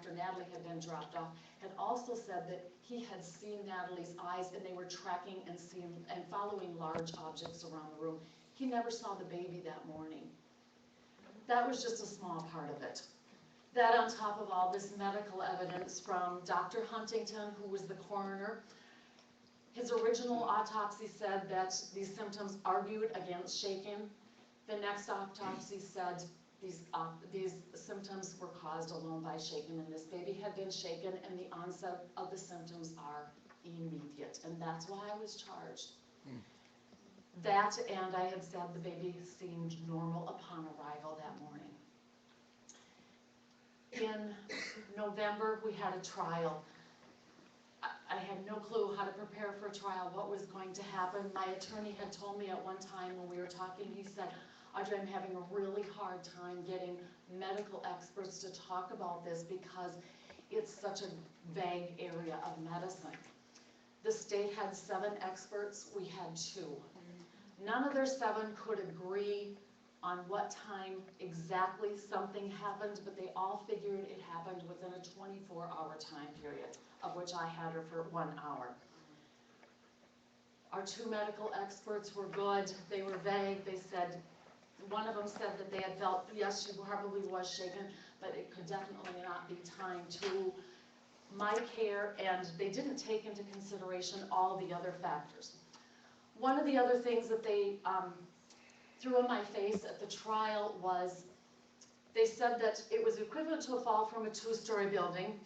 after Natalie had been dropped off, had also said that he had seen Natalie's eyes and they were tracking and following large objects around the room. He never saw the baby that morning. That was just a small part of it. That on top of all this medical evidence from Dr. Huntington, who was the coroner, his original autopsy said that these symptoms argued against shaken. The next autopsy said these symptoms were caused alone by shaken, and this baby had been shaken, and the onset of the symptoms are immediate, and that's why I was charged. That, and I had said the baby seemed normal upon arrival that morning. In November, we had a trial. I had no clue how to prepare for a trial, what was going to happen. My attorney had told me at one time when we were talking, he said, Audrey, I'm having a really hard time getting medical experts to talk about this because it's such a vague area of medicine. The state had 7 experts, we had 2. None of their 7 could agree on what time exactly something happened, but they all figured it happened within a 24-hour time period, of which I had her for 1 hour. Our 2 medical experts were good. They were vague. They said, one of them said that they had felt, yes, she probably was shaken, but it could definitely not be timed to my care, and they didn't take into consideration all the other factors. One of the other things that they threw in my face at the trial was, they said that it was equivalent to a fall from a 2-story building,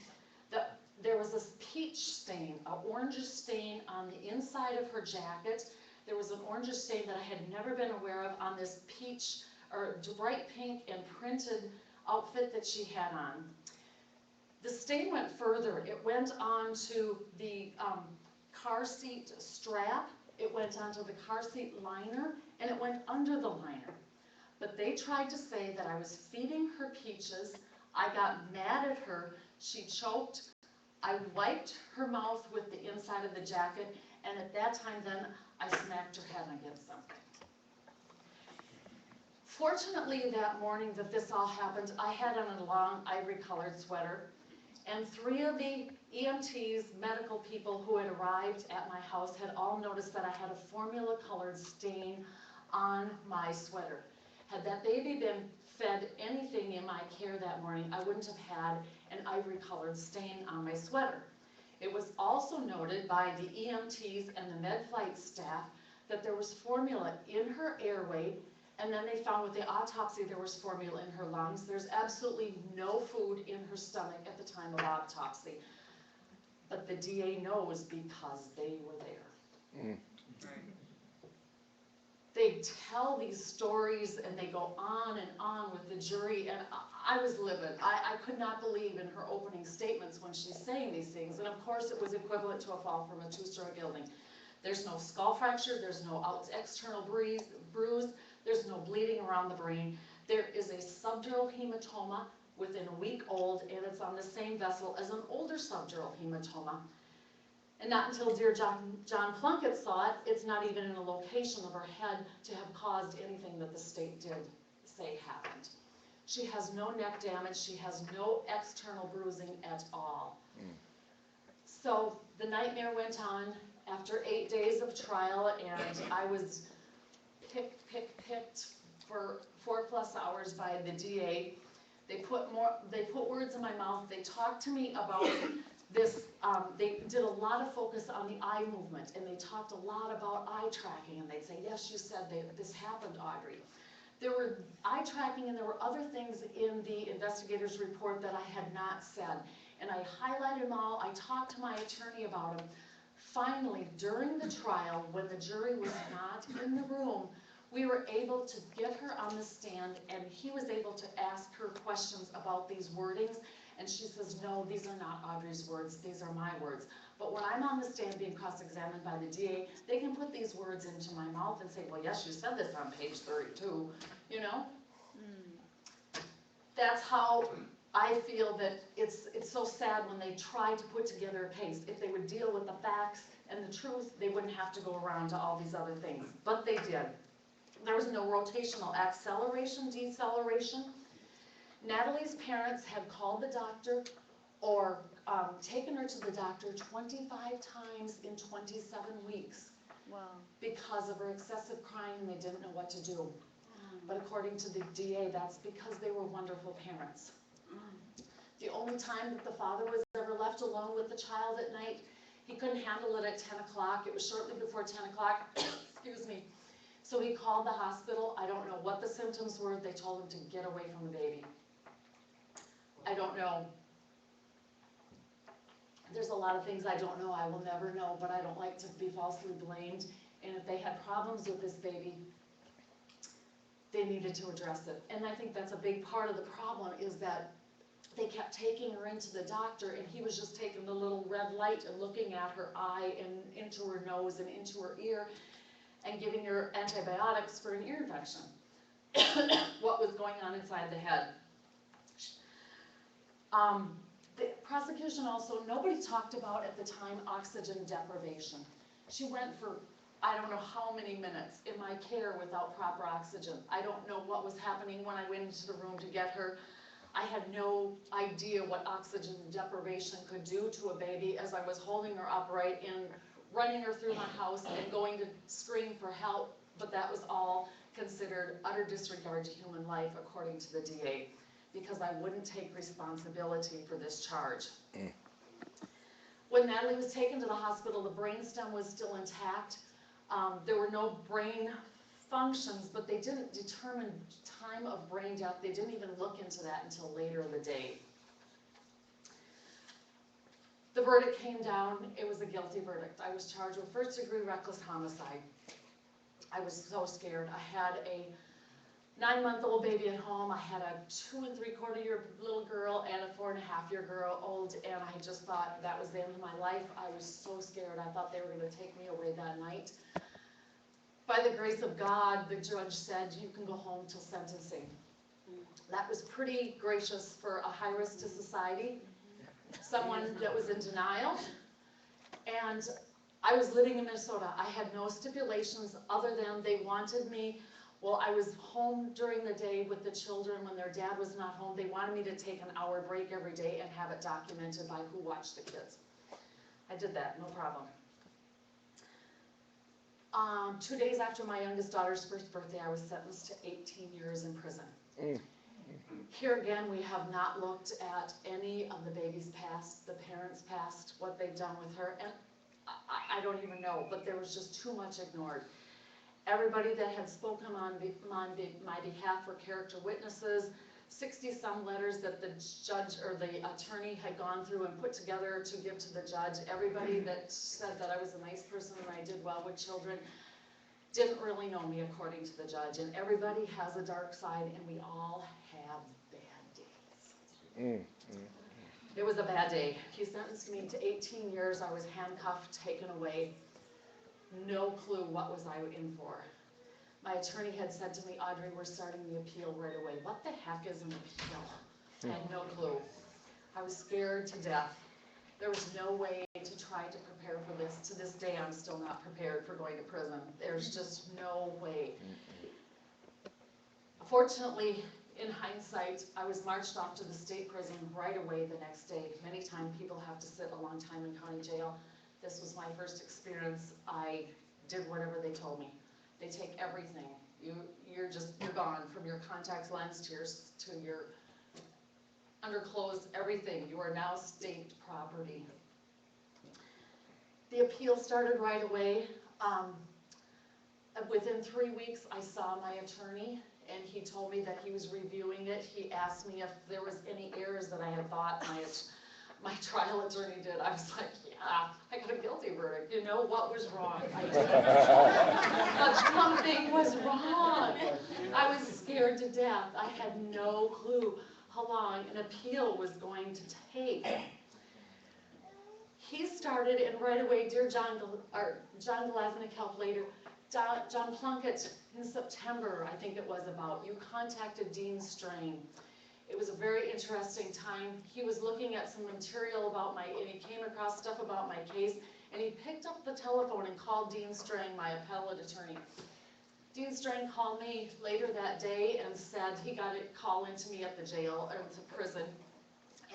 that there was this peach stain, an orange stain on the inside of her jacket. There was an orange stain that I had never been aware of on this peach, or bright pink and printed outfit that she had on. The stain went further. It went on to the car seat strap, it went onto the car seat liner, and it went under the liner. But they tried to say that I was feeding her peaches. I got mad at her. She choked. I wiped her mouth with the inside of the jacket, and at that time then, I smacked her head against something. Fortunately, that morning that this all happened, I had on a long ivory-colored sweater, and 3 of the EMTs, medical people who had arrived at my house, had all noticed that I had a formula-colored stain on my sweater. Had that baby been fed anything in my care that morning, I wouldn't have had an ivory-colored stain on my sweater. It was also noted by the EMTs and the med flight staff that there was formula in her airway, and then they found with the autopsy there was formula in her lungs. There's absolutely no food in her stomach at the time of autopsy. But the DA knows because they were there. They tell these stories and they go on and on with the jury, and I was livid. I could not believe in her opening statements when she's saying these things, and of course it was equivalent to a fall from a 2-story building. There's no skull fracture, there's no external bruise, there's no bleeding around the brain. There is a subdural hematoma within a week old, and it's on the same vessel as an older subdural hematoma. And not until dear John Plunkett saw it, it's not even in a location of her head to have caused anything that the state did say happened. She has no neck damage, she has no external bruising at all. So the nightmare went on after 8 days of trial, and I was picked for 4+ hours by the DA. They put words in my mouth. They talked to me about this, they did a lot of focus on the eye movement, and they talked a lot about eye tracking, and they'd say, yes, you said this happened, Audrey. There were eye tracking, and there were other things in the investigator's report that I had not said, and I highlighted them all. I talked to my attorney about them. Finally, during the trial, when the jury was not in the room, we were able to get her on the stand, and he was able to ask her questions about these wordings. And she says, no, these are not Audrey's words, these are my words. But when I'm on the stand being cross-examined by the DA, they can put these words into my mouth and say, well, yes, you said this on page 32, you know? That's how I feel that it's so sad when they try to put together a case. If they would deal with the facts and the truth, they wouldn't have to go around to all these other things. But they did. There was no rotational acceleration, deceleration. Natalie's parents had called the doctor or taken her to the doctor 25 times in 27 weeks. Wow. Because of her excessive crying, and they didn't know what to do. But according to the DA, that's because they were wonderful parents. The only time that the father was ever left alone with the child at night, he couldn't handle it at 10 o'clock. It was shortly before 10 o'clock, excuse me. So he called the hospital. I don't know what the symptoms were. They told him to get away from the baby. I don't know. There's a lot of things I don't know. I will never know, but I don't like to be falsely blamed. And if they had problems with this baby, they needed to address it. And I think that's a big part of the problem, is that they kept taking her into the doctor, and he was just taking the little red light and looking at her eye and into her nose and into her ear and giving her antibiotics for an ear infection. What was going on inside the head. The prosecution also, nobody talked about at the time oxygen deprivation. She went for I don't know how many minutes in my care without proper oxygen. I don't know what was happening when I went into the room to get her. I had no idea what oxygen deprivation could do to a baby as I was holding her upright and running her through my house and going to scream for help, but that was all considered utter disregard to human life according to the DA, because I wouldn't take responsibility for this charge. When Natalie was taken to the hospital, the brainstem was still intact. There were no brain functions, but they didn't determine time of brain death. They didn't even look into that until later in the day. The verdict came down. It was a guilty verdict. I was charged with first-degree reckless homicide. I was so scared. I had a 9-month-old baby at home. I had a 2 3/4-year little girl and a 4.5-year girl old, and I just thought that was the end of my life. I was so scared. I thought they were going to take me away that night. By the grace of God, the judge said, you can go home till sentencing. That was pretty gracious for a high risk to society, someone that was in denial. And I was living in Minnesota. I had no stipulations other than they wanted me. Well, I was home during the day with the children when their dad was not home. They wanted me to take an hour break every day and have it documented by who watched the kids. I did that, no problem. 2 days after my youngest daughter's first birthday, I was sentenced to 18 years in prison. Here again, we have not looked at any of the baby's past, the parents' past, what they've done with her, and I don't even know, but there was just too much ignored. Everybody that had spoken on my behalf were character witnesses, 60-some letters that the judge or the attorney had gone through and put together to give to the judge. Everybody that said that I was a nice person and I did well with children didn't really know me according to the judge. And everybody has a dark side, and we all have bad days. It was a bad day. He sentenced me to 18 years. I was handcuffed, taken away. No clue what was I in for. My attorney had said to me, Audrey, we're starting the appeal right away. What the heck is an appeal? I had no clue. I was scared to death. There was no way to try to prepare for this. To this day, I'm still not prepared for going to prison. There's just no way. Fortunately, in hindsight, I was marched off to the state prison right away the next day. Many times people have to sit a long time in county jail. This was my first experience. I did whatever they told me. They take everything. You're gone, from your contact lens to your underclothes, everything. You are now state property. The appeal started right away. Within 3 weeks, I saw my attorney, and he told me that he was reviewing it. He asked me if there was any errors that I had thought my trial attorney did. I was like, yeah, I got a guilty verdict. You know what was wrong? I did. But something was wrong. I was scared to death. I had no clue how long an appeal was going to take. He started, and right away, dear John Glaznick helped later, John Plunkett in September, I think it was about, you contacted Dean Strain. It was a very interesting time. He was looking at some material about and he came across stuff about my case, and he picked up the telephone and called Dean Strain, my appellate attorney. Dean Strain called me later that day and said he got a call into me at the jail, or to prison,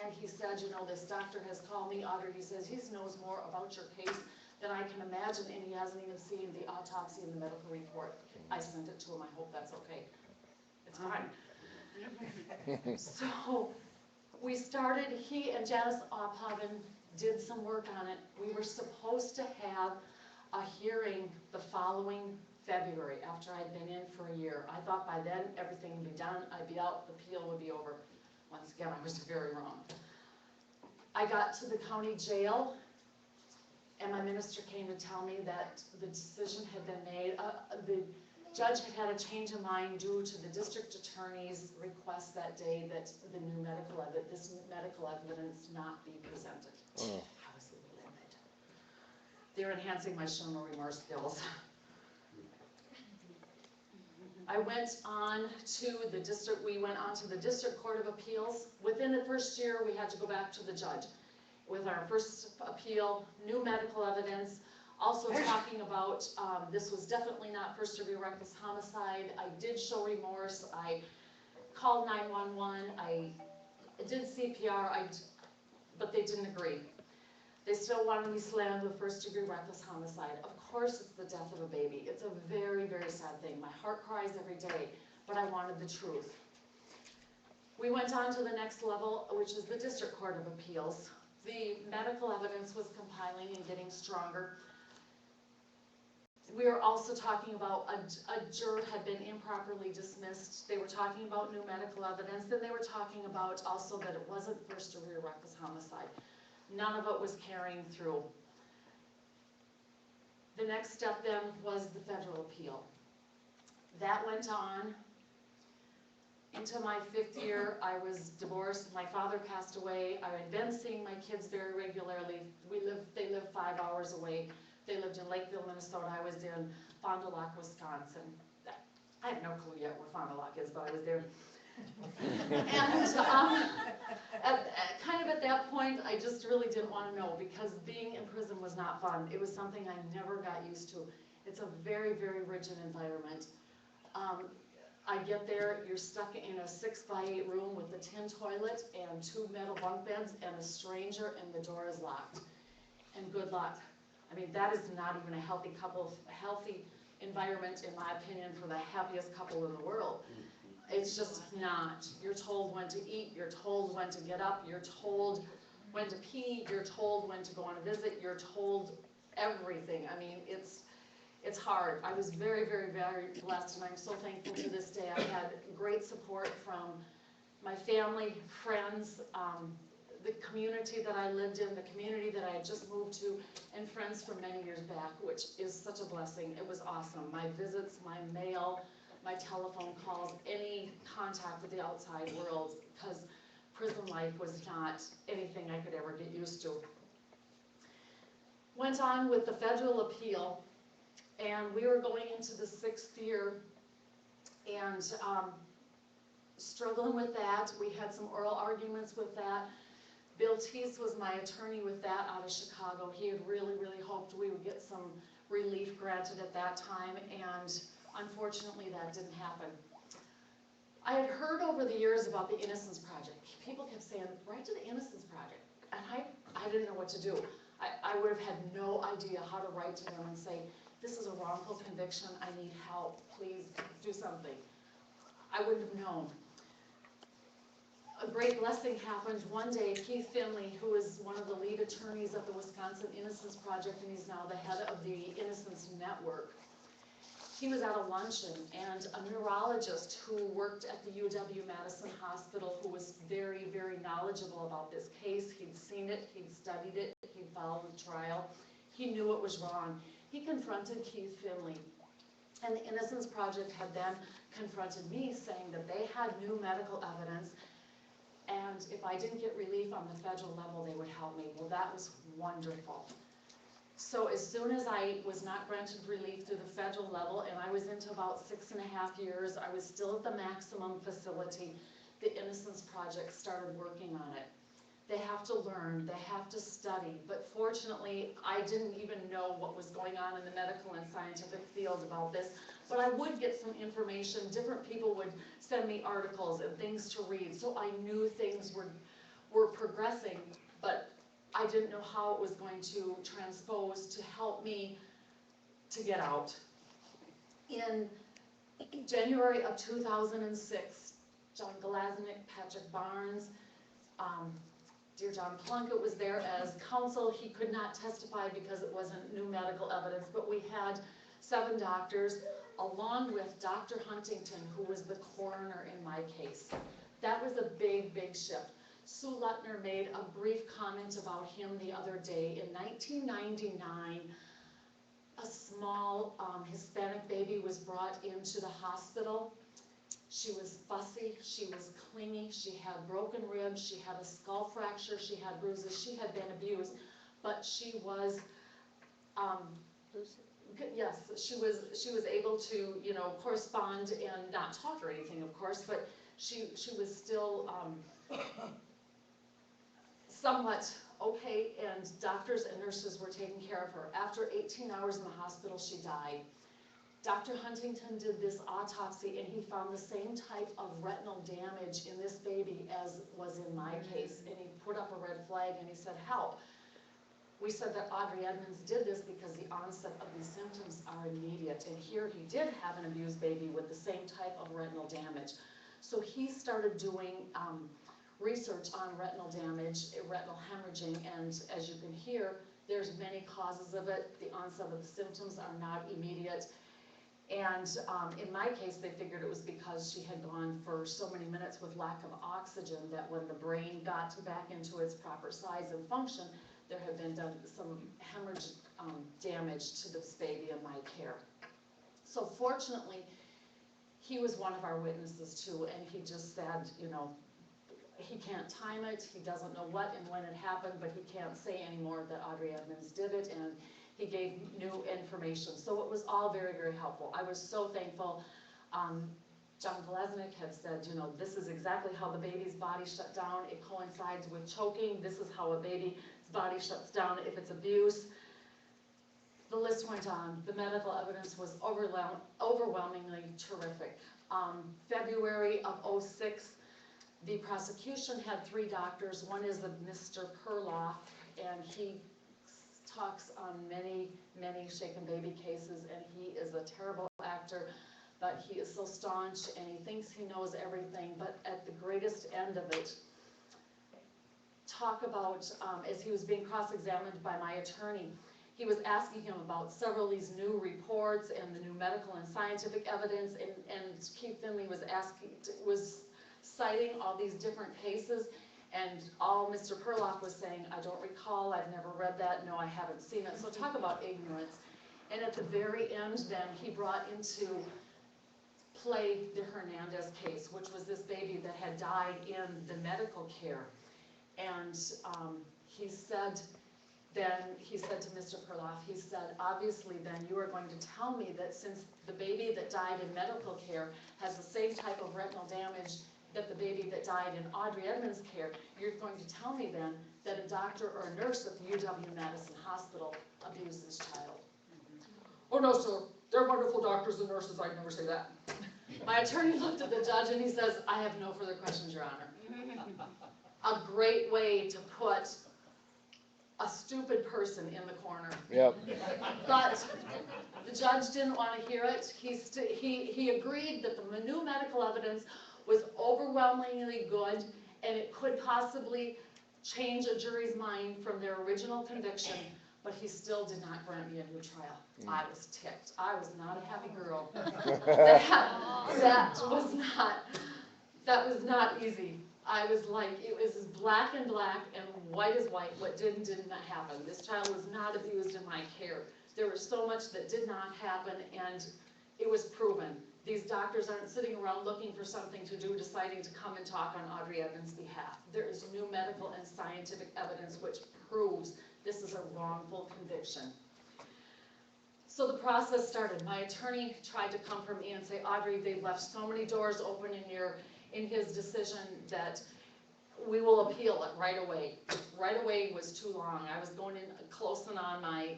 And he said, you know, this doctor has called me, Audrey, he says, he knows more about your case than I can imagine, and he hasn't even seen the autopsy and the medical report. I sent it to him, I hope that's okay. It's fine. So, we started, he and Janice Ophoven did some work on it. We were supposed to have a hearing the following February, after I'd been in for a year. I thought by then everything would be done, I'd be out, the appeal would be over. Once again, I was very wrong. I got to the county jail, and my minister came to tell me that the decision had been made. The judge had had a change of mind due to the district attorney's request that day that this new medical evidence not be presented. I was livid. They're enhancing my shame or remorse skills. I went on to the district, we went on to the District Court of Appeals. Within the first year, we had to go back to the judge with our first appeal, new medical evidence, also talking about, this was definitely not first-degree reckless homicide. I did show remorse. I called 911. I did CPR, but they didn't agree. They still wanted me slammed with first-degree reckless homicide. Of course, it's the death of a baby. It's a very, very sad thing. My heart cries every day, but I wanted the truth. We went on to the next level, which is the District Court of Appeals. The medical evidence was compiling and getting stronger. We were also talking about a juror had been improperly dismissed. They were talking about new medical evidence. Then they were talking about also that it wasn't first-degree reckless homicide. None of it was carrying through. The next step then was the federal appeal. That went on into my 5th year. I was divorced. My father passed away. I had been seeing my kids very regularly. They live 5 hours away. They lived in Lakeville, Minnesota. I was in Fond du Lac, Wisconsin. I have no clue yet where Fond du Lac is, but I was there. And kind of at that point, I just really didn't want to know, because being in prison was not fun. It was something I never got used to. It's a very, very rigid environment. I get there, you're stuck in a 6x8 room with a tin toilet and 2 metal bunk beds and a stranger, and the door is locked. And good luck. I mean, that is not even a healthy environment, in my opinion, for the happiest couple in the world. It's just not. You're told when to eat, you're told when to get up, you're told when to pee, you're told when to go on a visit, you're told everything. I mean, it's hard. I was very, very, very blessed, and I'm so thankful to this day. I had great support from my family, friends, the community that I lived in, the community that I had just moved to, and friends from many years back, which is such a blessing. It was awesome. My visits, my mail, my telephone calls, any contact with the outside world, because prison life was not anything I could ever get used to. Went on with the federal appeal, and we were going into the 6th year, and struggling with that. We had some oral arguments with that. Bill Teese was my attorney with that out of Chicago. He had really, really hoped we would get some relief granted at that time, and unfortunately that didn't happen. I had heard over the years about the Innocence Project. People kept saying, write to the Innocence Project, and I didn't know what to do. I would have had no idea how to write to them and say, this is a wrongful conviction, I need help, please do something. I wouldn't have known. A great blessing happened one day. Keith Finley, who is one of the lead attorneys of the Wisconsin Innocence Project, and he's now the head of the Innocence Network, he was at a luncheon, and a neurologist who worked at the UW-Madison Hospital, who was very, very knowledgeable about this case. He'd seen it, he'd studied it, he'd followed the trial. He knew it was wrong. He confronted Keith Finley, and the Innocence Project had then confronted me, saying that they had new medical evidence, and if I didn't get relief on the federal level, they would help me. Well, that was wonderful. So as soon as I was not granted relief through the federal level, and I was into about 6.5 years, I was still at the maximum facility, the Innocence Project started working on it. They have to learn, they have to study, but fortunately, I didn't even know what was going on in the medical and scientific field about this, but I would get some information. Different people would send me articles and things to read, so I knew things were progressing, but I didn't know how it was going to transpose to help me to get out. In January of 2006, John Galaznik, Patrick Barnes, dear John Plunkett was there as counsel. He could not testify because it wasn't new medical evidence, but we had 7 doctors, along with Dr. Huntington, who was the coroner in my case. That was a big, big shift. Sue Lutner made a brief comment about him the other day. In 1999, a small Hispanic baby was brought into the hospital. She was fussy, she was clingy, she had broken ribs, she had a skull fracture, she had bruises, she had been abused, but she was, yes, she was able to, you know, correspond and not talk or anything, of course, but she was still somewhat okay, and doctors and nurses were taking care of her. After 18 hours in the hospital, she died. Dr. Huntington did this autopsy, and he found the same type of retinal damage in this baby as was in my case, and he put up a red flag and he said, help. We said that Audrey Edmonds did this because the onset of these symptoms are immediate, and here he did have an abused baby with the same type of retinal damage. So he started doing research on retinal damage, retinal hemorrhaging, and as you can hear, there's many causes of it. The onset of the symptoms are not immediate. And in my case, they figured it was because she had gone for so many minutes with lack of oxygen that when the brain got back into its proper size and function, there had been done some hemorrhage damage to this baby in my care. So fortunately, he was one of our witnesses too, and he just said, you know, he can't time it, he doesn't know what and when it happened, but he can't say anymore that Audrey Edmonds did it, and he gave new information. So it was all very, very helpful. I was so thankful. John Galaznik had said, you know, this is exactly how the baby's body shut down. It coincides with choking. This is how a baby's body shuts down if it's abuse. The list went on. The medical evidence was overwhelmingly terrific. February of '06, the prosecution had 3 doctors. One is a Mr. Perloff, and he talks on many, many shaken baby cases, and he is a terrible actor, but he is so staunch, and he thinks he knows everything, but at the greatest end of it, talk about, as he was being cross-examined by my attorney, he was asking him about several of these new reports and the new medical and scientific evidence, and Keith Finley was citing all these different cases, and all Mr. Perloff was saying, I don't recall, I've never read that, no, I haven't seen it. So talk about ignorance. And at the very end then, he brought into play the Hernandez case, which was this baby that had died in the medical care. And he said to Mr. Perloff, he said, obviously then you are going to tell me that since the baby that died in medical care has the same type of retinal damage that the baby that died in Audrey Edmonds' care, you're going to tell me then that a doctor or a nurse at the UW-Madison Hospital abused this child. Oh no, sir, they're wonderful doctors and nurses, I'd never say that. My attorney looked at the judge and he says, I have no further questions, Your Honor. A great way to put a stupid person in the corner. Yep. But the judge didn't want to hear it. He agreed that the new medical evidence was overwhelmingly good, and it could possibly change a jury's mind from their original conviction, but he still did not grant me a new trial. I was ticked. I was not a happy girl. That was not easy. I was like, it was as black and black and white as white. What did and did not happen. This child was not abused in my care. There was so much that did not happen, and it was proven. These doctors aren't sitting around looking for something to do, deciding to come and talk on Audrey Edmonds' behalf. There is new medical and scientific evidence which proves this is a wrongful conviction. So the process started. My attorney tried to come from me and say, Audrey, they've left so many doors open in his decision that we will appeal it right away. Right away was too long. I was going in close and on my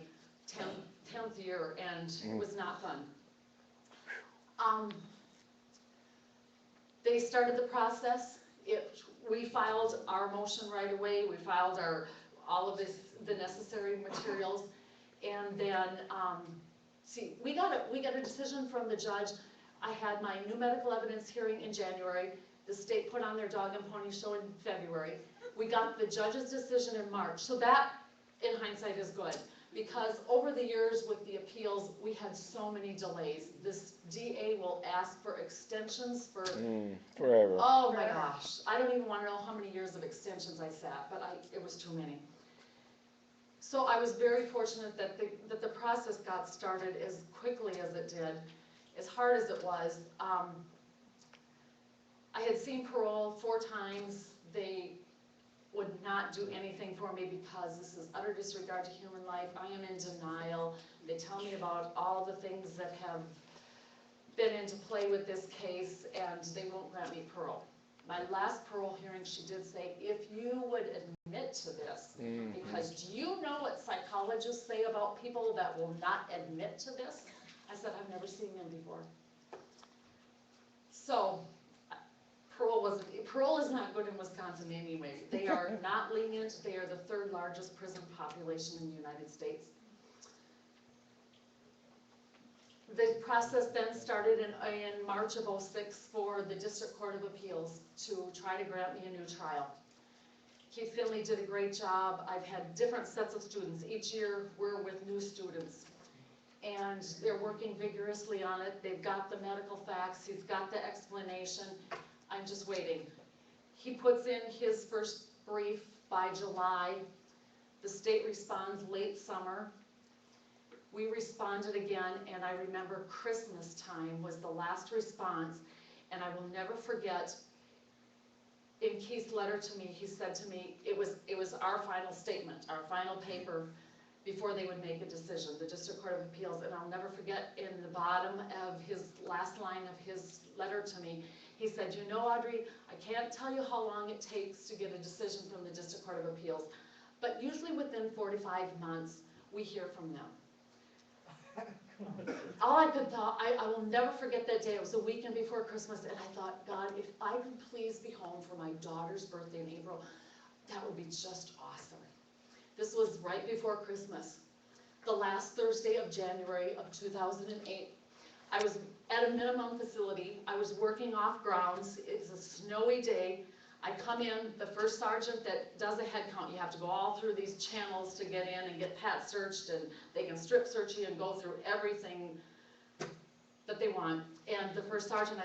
10th year, and it was not fun. They started the process. we filed our motion right away, we filed all of the necessary materials, and then, see, we got a decision from the judge. I had my new medical evidence hearing in January, the state put on their dog and pony show in February. We got the judge's decision in March, so that, in hindsight, is good. Because over the years with the appeals, we had so many delays. This DA will ask for extensions for forever. Oh my gosh, I don't even want to know how many years of extensions I sat, but it was too many. So I was very fortunate that the process got started as quickly as it did, as hard as it was. I had seen parole 4 times. They would not do anything for me because this is utter disregard to human life. I am in denial. They tell me about all the things that have been into play with this case, and they won't grant me parole. My last parole hearing, she did say, if you would admit to this, because do you know what psychologists say about people that will not admit to this? I said, I've never seen them before. So, parole is not good in Wisconsin anyway. They are not lenient. They are the 3rd largest prison population in the United States. The process then started in March of '06 for the District Court of Appeals to try to grant me a new trial. Keith Finley did a great job. I've had different sets of students. Each year we're with new students, and they're working vigorously on it. They've got the medical facts. He's got the explanation. I'm just waiting. He puts in his first brief by July. The state responds late summer. We responded again, and I remember Christmas time was the last response, and I will never forget, in Keith's letter to me, he said to me, it was our final statement, our final paper, before they would make a decision, the District Court of Appeals, and I'll never forget, in the bottom of his last line of his letter to me, he said, you know, Audrey, I can't tell you how long it takes to get a decision from the District Court of Appeals, but usually within 4 to 5 months, we hear from them. All I could thought, I will never forget that day. It was the weekend before Christmas, and I thought, God, if I could please be home for my daughter's birthday in April, that would be just awesome. This was right before Christmas. The last Thursday of January of 2008, I was at a minimum facility. I was working off grounds. It was a snowy day. I come in, the first sergeant that does a head count, you have to go all through these channels to get in and get pat searched, and they can strip search you and go through everything that they want. And the first sergeant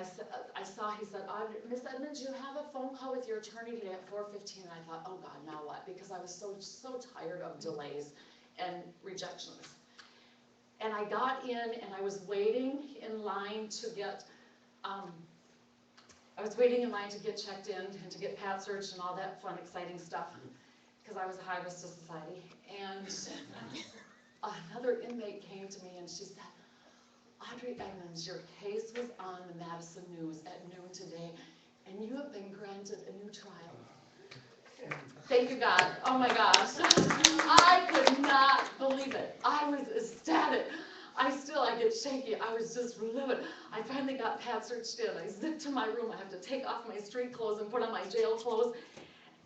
I saw, he said, Miss Edmonds, you have a phone call with your attorney today at 4:15. And I thought, oh God, now what? Because I was so tired of delays and rejections. And I got in, and I was waiting in line to get checked in and to get pat searched and all that fun, exciting stuff, because I was a high risk to society. And another inmate came to me and she said, Audrey Edmonds, your case was on the Madison News at noon today, and you have been granted a new trial. Thank you, God. Oh my gosh. I could not believe it. I was ecstatic. I get shaky. I was just livid. I finally got pat searched in. I zipped to my room. I have to take off my street clothes and put on my jail clothes.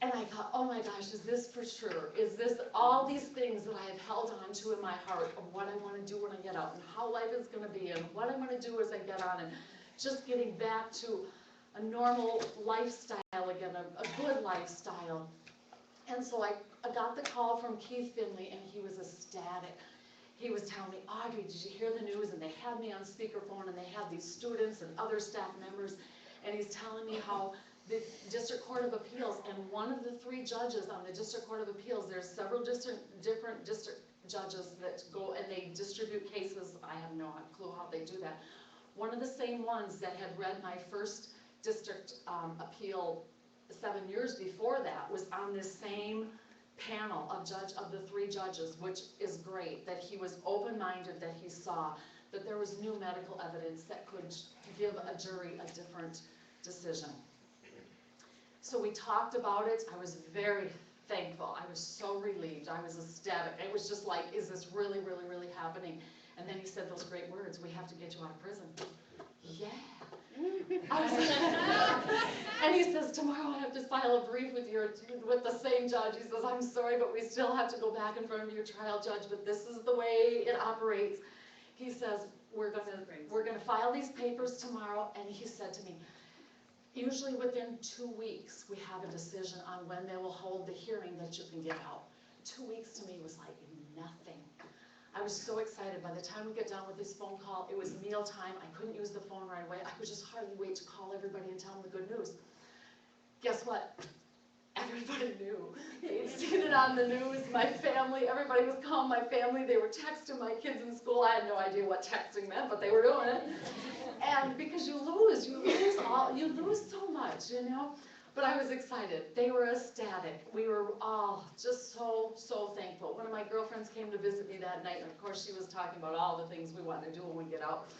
And I thought, oh my gosh, is this for sure? Is this all these things that I have held on to in my heart of what I want to do when I get out and how life is going to be and what I'm going to do as I get on, and just getting back to a normal lifestyle again, a good lifestyle. And so I got the call from Keith Finley, and he was ecstatic. He was telling me, Audrey, did you hear the news? And they had me on speakerphone, and they had these students and other staff members, and he's telling me how the District Court of Appeals, and one of the 3 judges on the District Court of Appeals, there's several different district judges that go and they distribute cases. I have no clue how they do that. One of the same ones that had read my first district appeal 7 years before that was on this same panel of the 3 judges, which is great, that he was open-minded, that he saw that there was new medical evidence that could give a jury a different decision. So we talked about it. I was very thankful. I was so relieved. I was ecstatic. It was just like, is this really, really, really happening? And then he said those great words, we have to get you out of prison. Yeah. And he says, tomorrow I have to file a brief with the same judge. He says, I'm sorry, but we still have to go back in front of your trial judge, but this is the way it operates. He says, we're gonna file these papers tomorrow, and he said to me, usually within 2 weeks, we have a decision on when they will hold the hearing that you can get out. 2 weeks to me was like nothing. I was so excited. By the time we get done with this phone call, it was mealtime. I couldn't use the phone right away. I could just hardly wait to call everybody and tell them the good news. Guess what? Everybody knew. They'd seen it on the news. My family, everybody was calling my family. They were texting my kids in school. I had no idea what texting meant, but they were doing it. And because you lose so much, you know? But I was excited. They were ecstatic. We were all just so thankful. One of my girlfriends came to visit me that night, and of course she was talking about all the things we want to do when we get out.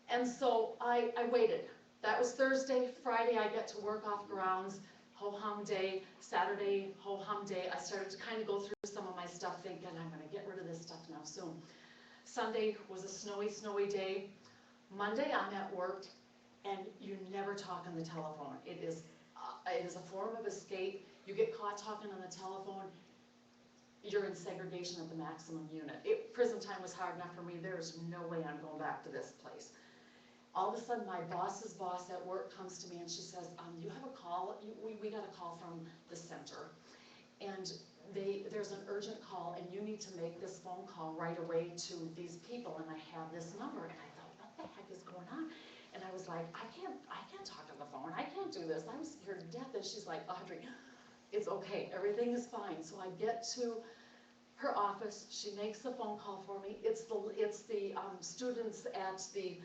And so I waited. That was Thursday. Friday I get to work off grounds. Ho-hum day. Saturday, ho-hum day. I started to kind of go through some of my stuff thinking I'm going to get rid of this stuff now soon. Sunday was a snowy day. Monday I'm at work, and you never talk on the telephone. It is a form of escape. You get caught talking on the telephone, you're in segregation at the maximum unit. Prison time was hard enough for me. There's no way I'm going back to this place. All of a sudden, my boss's boss at work comes to me and she says, you have a call? We got a call from the center, and there's an urgent call, and you need to make this phone call right away to these people, and I have this number. And I thought, what the heck is going on? And I was like, I can't talk on the phone. I can't do this. I'm scared to death. And she's like, Audrey, it's okay. Everything is fine. So I get to her office. She makes the phone call for me. It's the students at the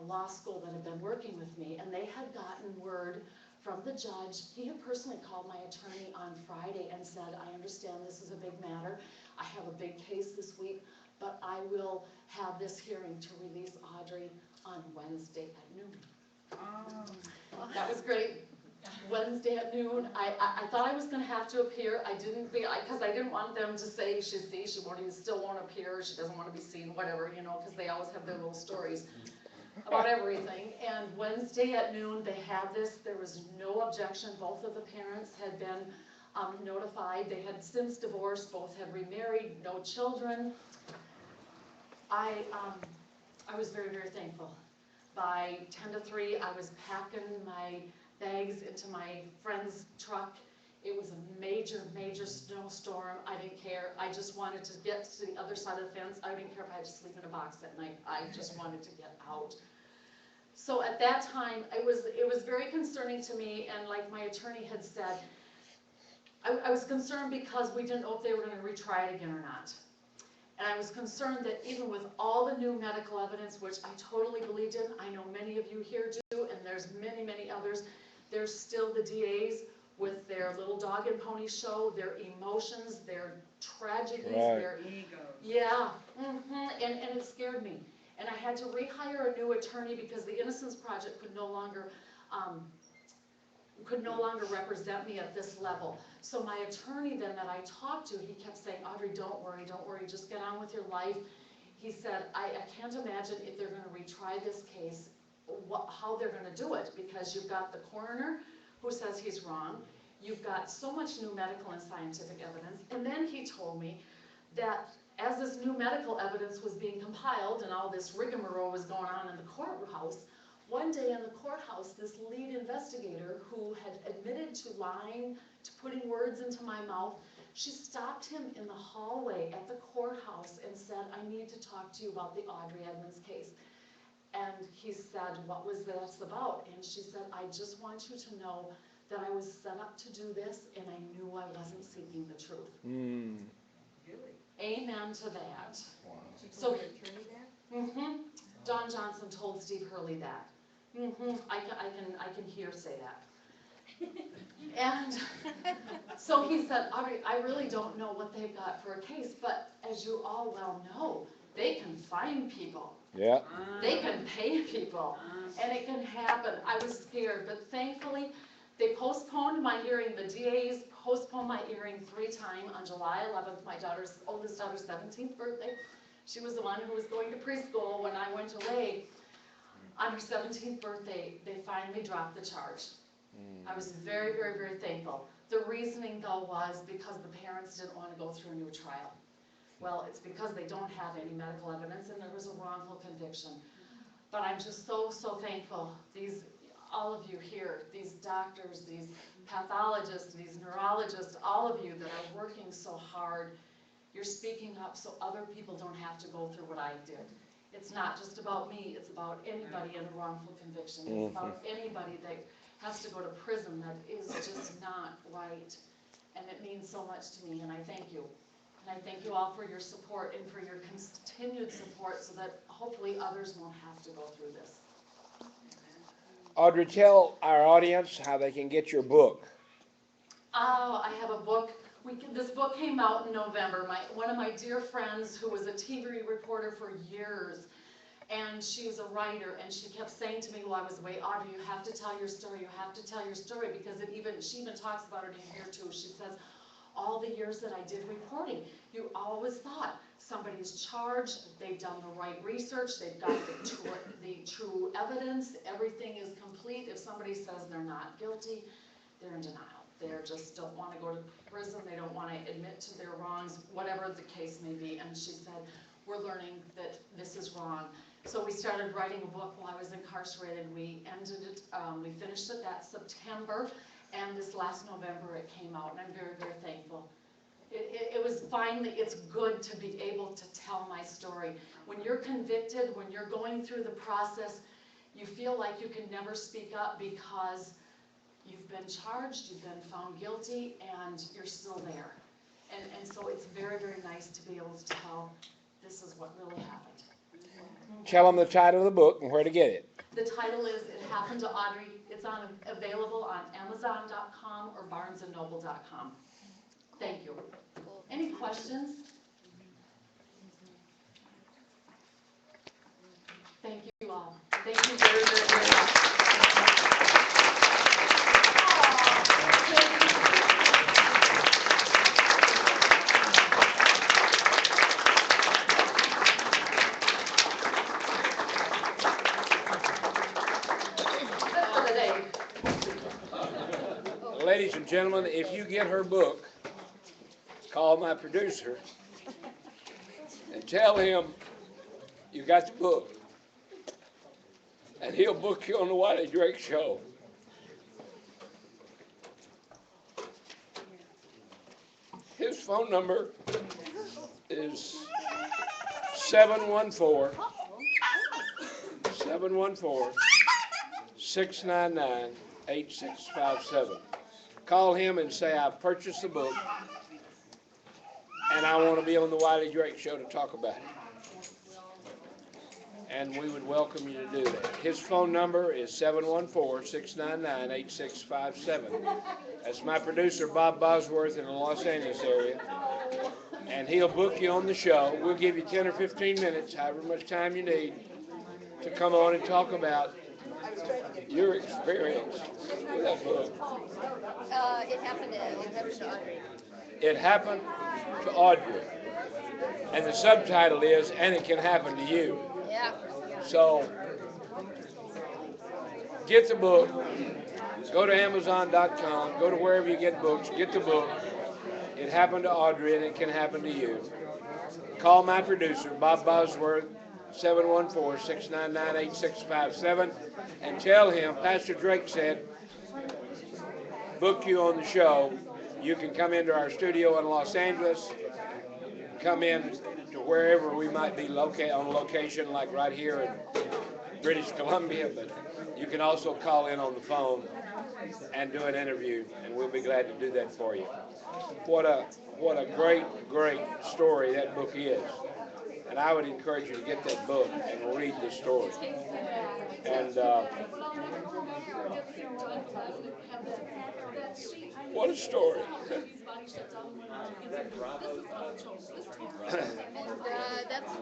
law school that have been working with me, and they had gotten word from the judge. He had personally called my attorney on Friday and said, I understand this is a big matter. I have a big case this week, but I will have this hearing to release Audrey on Wednesday at noon. Oh. That was great. Wednesday at noon. I thought I was going to have to appear. I didn't, because I didn't want them to say she still won't appear, she doesn't want to be seen, whatever, you know, because they always have their little stories about everything. And Wednesday at noon, they had this. There was no objection. Both of the parents had been notified. They had since divorced. Both had remarried, no children. I was very thankful. By 10 to 3, I was packing my bags into my friend's truck. It was a major snowstorm. I didn't care. I just wanted to get to the other side of the fence. I didn't care if I had to sleep in a box at night. I just wanted to get out. So at that time, it was very concerning to me, and like my attorney had said, I was concerned because we didn't know if they were going to retry it again or not. And I was concerned that even with all the new medical evidence, which I totally believed in, I know many of you here do, and there's many others, there's still the DAs with their little dog and pony show, their emotions, their tragedies, their egos. Yeah, and it scared me. And I had to rehire a new attorney because the Innocence Project could no longer represent me at this level. So my attorney then that I talked to, he kept saying, Audrey, don't worry, just get on with your life. He said, I can't imagine if they're going to retry this case, how they're going to do it, because you've got the coroner who says he's wrong, you've got so much new medical and scientific evidence, and then he told me that as this new medical evidence was being compiled and all this rigmarole was going on in the courthouse, one day in the courthouse, this lead investigator who had admitted to lying, to putting words into my mouth, she stopped him in the hallway at the courthouse and said, I need to talk to you about the Audrey Edmonds case. And he said, what was this about? And she said, I just want you to know that I was set up to do this, and I knew I wasn't seeking the truth. Really? Amen to that. Wow. So, Don Johnson told Steve Hurley that. I can hear say that. And so he said, Audrey, I really don't know what they've got for a case, but as you all well know, they can find people. Yeah. They can pay people, and it can happen. I was scared, but thankfully, they postponed my hearing. The DAs postponed my hearing 3 times. On July 11th, my oldest daughter's 17th birthday. She was the one who was going to preschool when I went away. On her 17th birthday, they finally dropped the charge. I was very, very, very thankful. The reasoning, though, was because the parents didn't want to go through a new trial. Well, it's because they don't have any medical evidence and there was a wrongful conviction. But I'm just so, so thankful. All of you here, these doctors, these pathologists, these neurologists, all of you that are working so hard, you're speaking up so other people don't have to go through what I did. It's not just about me, it's about anybody in a wrongful conviction. It's about anybody that has to go to prison that is just not right. And it means so much to me, and I thank you. And I thank you all for your support and for your continued support so that hopefully others won't have to go through this. Audrey, tell our audience how they can get your book. Oh, I have a book. This book came out in November. One of my dear friends who was a TV reporter for years, and she's a writer, and she kept saying to me while I was away, Audrey, you have to tell your story, you have to tell your story, because she even talks about it in here too. She says, all the years that I did reporting, you always thought somebody's charged, they've done the right research, they've got the true evidence, everything is complete. If somebody says they're not guilty, they're in denial. They just don't want to go to prison, they don't want to admit to their wrongs, whatever the case may be. And she said, we're learning that this is wrong. So we started writing a book while I was incarcerated. We ended it, we finished it that September, and this last November it came out, and I'm very, very thankful. It was finally, it's good to be able to tell my story. When you're convicted, when you're going through the process, you feel like you can never speak up because you've been charged, you've been found guilty, and you're still there. And so it's very, very nice to be able to tell this is what really happened. Tell them the title of the book and where to get it. The title is It Happened to Audrey. It's available on Amazon.com or BarnesandNoble.com. Thank you. Any questions? Thank you all. Thank you very, very, very much. Ladies and gentlemen, if you get her book, call my producer and tell him you got the book, and he'll book you on the Wiley Drake Show. His phone number is 714-699-8657. Call him and say, I purchased the book and I want to be on the Wiley Drake Show to talk about it. And we would welcome you to do that. His phone number is 714-699-8657. That's my producer, Bob Bosworth, in the Los Angeles area. And he'll book you on the show. We'll give you 10 or 15 minutes, however much time you need, to come on and talk about your experience with that book. It happened to Audrey. It happened to Audrey. And the subtitle is, and it can happen to you. Yeah. So, get the book, go to Amazon.com, go to wherever you get books, get the book. It happened to Audrey and it can happen to you. Call my producer, Bob Bosworth, 714-699-8657, and tell him Pastor Drake said, book you on the show. You can come into our studio in Los Angeles, come in to wherever we might be on location, like right here in British Columbia, but you can also call in on the phone and do an interview, and we'll be glad to do that for you. What a great, great story that book is. And I would encourage you to get that book and read the story. And what a story.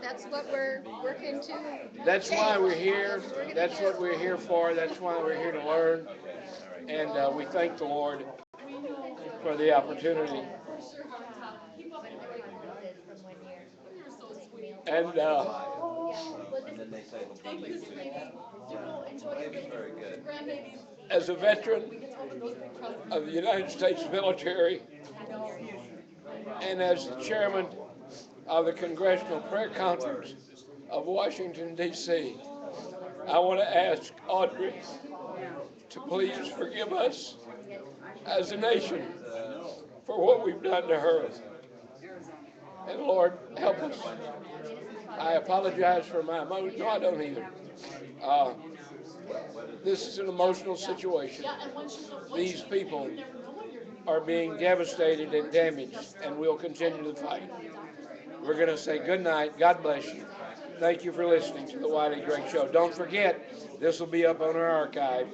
That's what we're working to. That's why we're here. That's what we're here for. That's why we're here to learn. And we thank the Lord for the opportunity. And Thank you, sweetie. You go enjoy your grandbabies. As a veteran of the United States military and as the chairman of the Congressional Prayer Conference of Washington, D.C., I want to ask Audrey to please forgive us as a nation for what we've done to her. And Lord, help us. I apologize for my emotion. No, I don't either. This is an emotional situation. These people are being devastated and damaged, and we'll continue to fight. We're going to say good night. God bless you. Thank you for listening to the Wiley Drake Show. Don't forget, this will be up on our archive,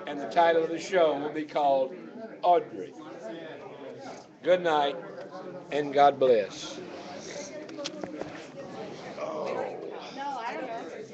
and the title of the show will be called Audrey. Good night, and God bless.